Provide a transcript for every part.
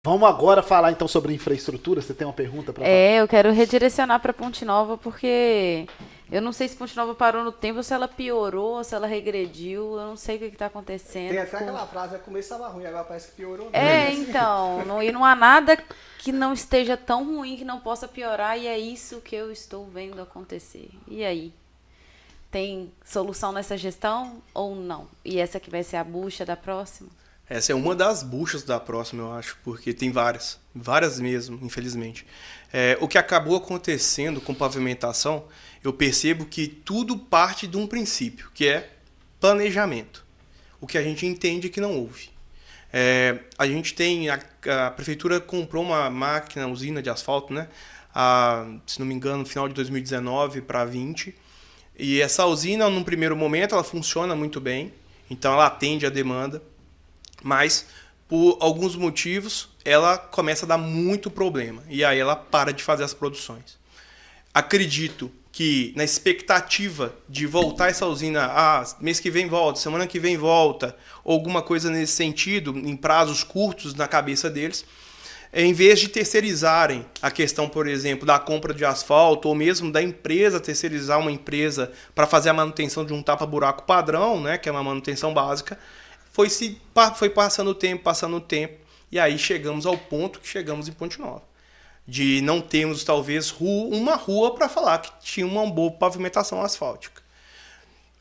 Vamos agora falar então sobre infraestrutura. Você tem uma pergunta para falar? Eu quero redirecionar para Ponte Nova, porque eu não sei se Ponte Nova parou no tempo, ou se ela piorou, ou se ela regrediu, eu não sei o que está acontecendo. Tem até aquela frase, no começo estava ruim, agora parece que piorou. Então, e não há nada que não esteja tão ruim que não possa piorar, e é isso que eu estou vendo acontecer. E aí? Tem solução nessa gestão ou não? E essa que vai ser a bucha da próxima? Essa é uma das buchas da próxima, eu acho, porque tem várias mesmo, infelizmente. O que acabou acontecendo com pavimentação, eu percebo que tudo parte de um princípio, que é planejamento. O que a gente entende que não houve. A gente tem, a prefeitura comprou uma máquina, usina de asfalto, né? Se não me engano, no final de 2019 para 2020. E essa usina, num primeiro momento, ela funciona muito bem, então ela atende a demanda. Mas, por alguns motivos, ela começa a dar muito problema. E aí ela para de fazer as produções. Acredito que, na expectativa de voltar essa usina, mês que vem volta, semana que vem volta, ou alguma coisa nesse sentido, em prazos curtos na cabeça deles, em vez de terceirizarem a questão, por exemplo, da compra de asfalto, ou mesmo da empresa terceirizar uma empresa para fazer a manutenção de um tapa-buraco padrão, né, que é uma manutenção básica, foi passando o tempo, e aí chegamos ao ponto que chegamos em Ponte Nova. De não termos, talvez, uma rua para falar que tinha uma boa pavimentação asfáltica.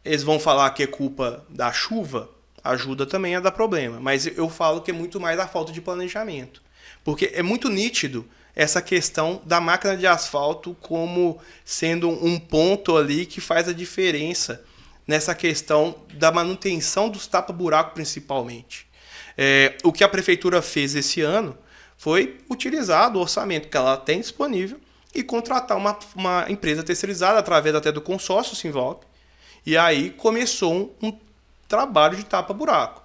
Eles vão falar que é culpa da chuva, ajuda também a dar problema, mas eu falo que é muito mais a falta de planejamento. Porque é muito nítido essa questão da máquina de asfalto como sendo um ponto ali que faz a diferença nessa questão da manutenção dos tapa-buraco, principalmente. O que a prefeitura fez esse ano foi utilizar o orçamento que ela tem disponível e contratar uma empresa terceirizada, através até do consórcio Sinvalp, e aí começou um trabalho de tapa-buraco.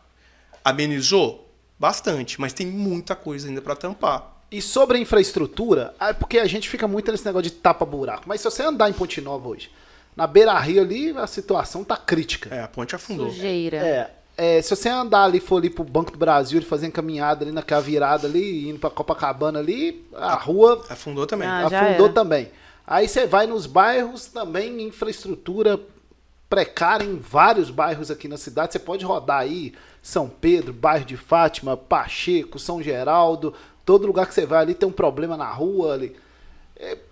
Amenizou? Bastante, mas tem muita coisa ainda para tampar. E sobre a infraestrutura, porque a gente fica muito nesse negócio de tapa-buraco, mas se você andar em Ponte Nova hoje, na beira-rio ali, a situação tá crítica. A ponte afundou. Sujeira. Se você andar ali, for ali pro Banco do Brasil, ele fazer caminhada ali naquela virada ali, indo pra Copacabana ali, a rua afundou também. Afundou também. Aí você vai nos bairros também, infraestrutura precária em vários bairros aqui na cidade. Você pode rodar aí, São Pedro, bairro de Fátima, Pacheco, São Geraldo, todo lugar que você vai ali tem um problema na rua ali.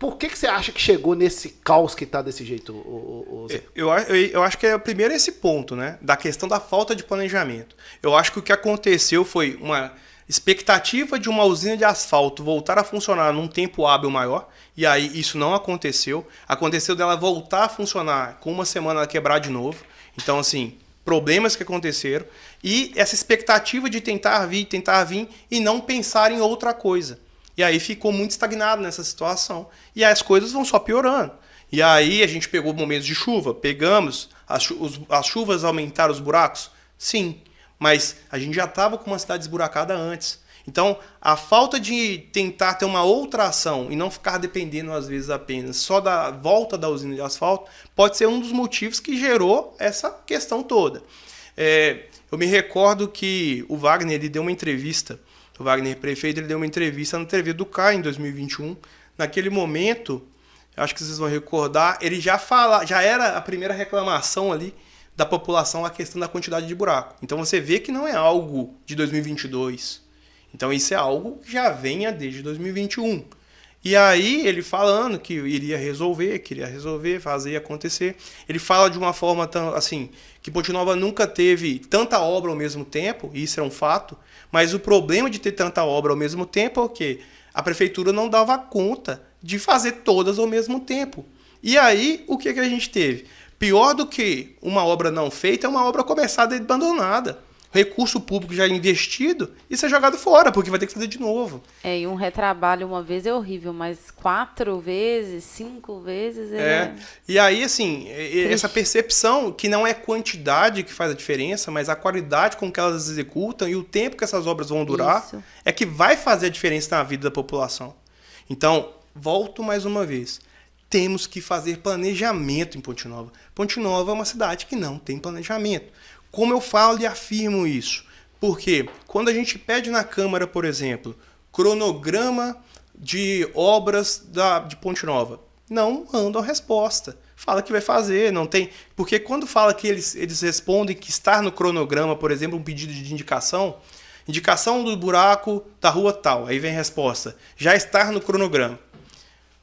Por que você acha que chegou nesse caos que tá desse jeito, Zé? Eu acho que primeiro esse ponto, né? Da questão da falta de planejamento. Eu acho que o que aconteceu foi uma expectativa de uma usina de asfalto voltar a funcionar num tempo hábil maior, e aí isso não aconteceu. Aconteceu dela voltar a funcionar com uma semana ela quebrar de novo. Então, assim, problemas que aconteceram. E essa expectativa de tentar vir e não pensar em outra coisa. E aí ficou muito estagnado nessa situação. E aí as coisas vão só piorando. E aí a gente pegou momentos de chuva, pegamos, as chuvas aumentaram os buracos? Sim, mas a gente já estava com uma cidade esburacada antes. Então, a falta de tentar ter uma outra ação e não ficar dependendo, às vezes, apenas só da volta da usina de asfalto, pode ser um dos motivos que gerou essa questão toda. Eu me recordo que o Wagner ele deu uma entrevista. O Wagner prefeito ele deu uma entrevista na TV do CAI em 2021. Naquele momento, acho que vocês vão recordar, ele já era a primeira reclamação ali da população a questão da quantidade de buraco. Então você vê que não é algo de 2022. Então isso é algo que já vem desde 2021. E aí ele falando que queria resolver, fazer acontecer. Ele fala de uma forma tão assim, que Ponte Nova nunca teve tanta obra ao mesmo tempo, e isso é um fato, mas o problema de ter tanta obra ao mesmo tempo é o quê? A prefeitura não dava conta de fazer todas ao mesmo tempo. E aí, o que a gente teve? Pior do que uma obra não feita é uma obra começada e abandonada. Recurso público já investido e ser jogado fora, porque vai ter que fazer de novo. E um retrabalho uma vez é horrível, mas 4 vezes, 5 vezes E aí, assim, essa percepção que não é quantidade que faz a diferença, mas a qualidade com que elas executam e o tempo que essas obras vão durar é que vai fazer a diferença na vida da população. Então, volto mais uma vez. Temos que fazer planejamento em Ponte Nova. Ponte Nova é uma cidade que não tem planejamento. Como eu falo e afirmo isso? Porque quando a gente pede na Câmara, por exemplo, cronograma de obras de Ponte Nova. Não mandam resposta. Fala que vai fazer, não tem... Porque quando fala que eles respondem que está no cronograma, por exemplo, um pedido de indicação do buraco da rua tal, aí vem a resposta, já está no cronograma.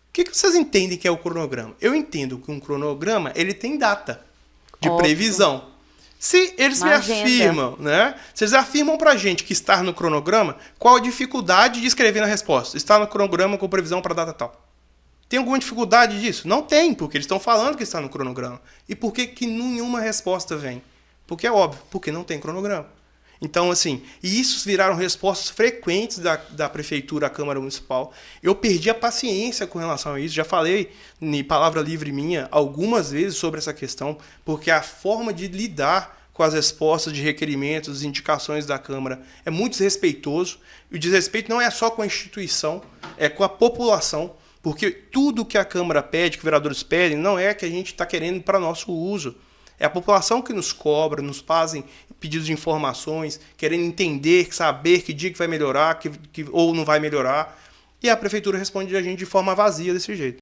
O que vocês entendem que é o cronograma? Eu entendo que um cronograma, ele tem data de Óbvio. previsão. Se eles me afirmam, né? Se eles afirmam pra gente que está no cronograma, qual a dificuldade de escrever na resposta? Está no cronograma com previsão para data tal. Tem alguma dificuldade disso? Não tem, porque eles estão falando que está no cronograma. E por que nenhuma resposta vem? Porque é óbvio, porque não tem cronograma. Então, assim, e isso viraram respostas frequentes da Prefeitura à Câmara Municipal. Eu perdi a paciência com relação a isso. Já falei, em palavra livre minha, algumas vezes sobre essa questão, porque a forma de lidar com as respostas de requerimentos, indicações da Câmara é muito desrespeitoso. E o desrespeito não é só com a instituição, é com a população. Porque tudo que a Câmara pede, que os vereadores pedem, não é que a gente está querendo para nosso uso. É a população que nos cobra, nos fazem pedidos de informações, querendo entender, saber que dia que vai melhorar ou não vai melhorar. E a Prefeitura responde a gente de forma vazia desse jeito.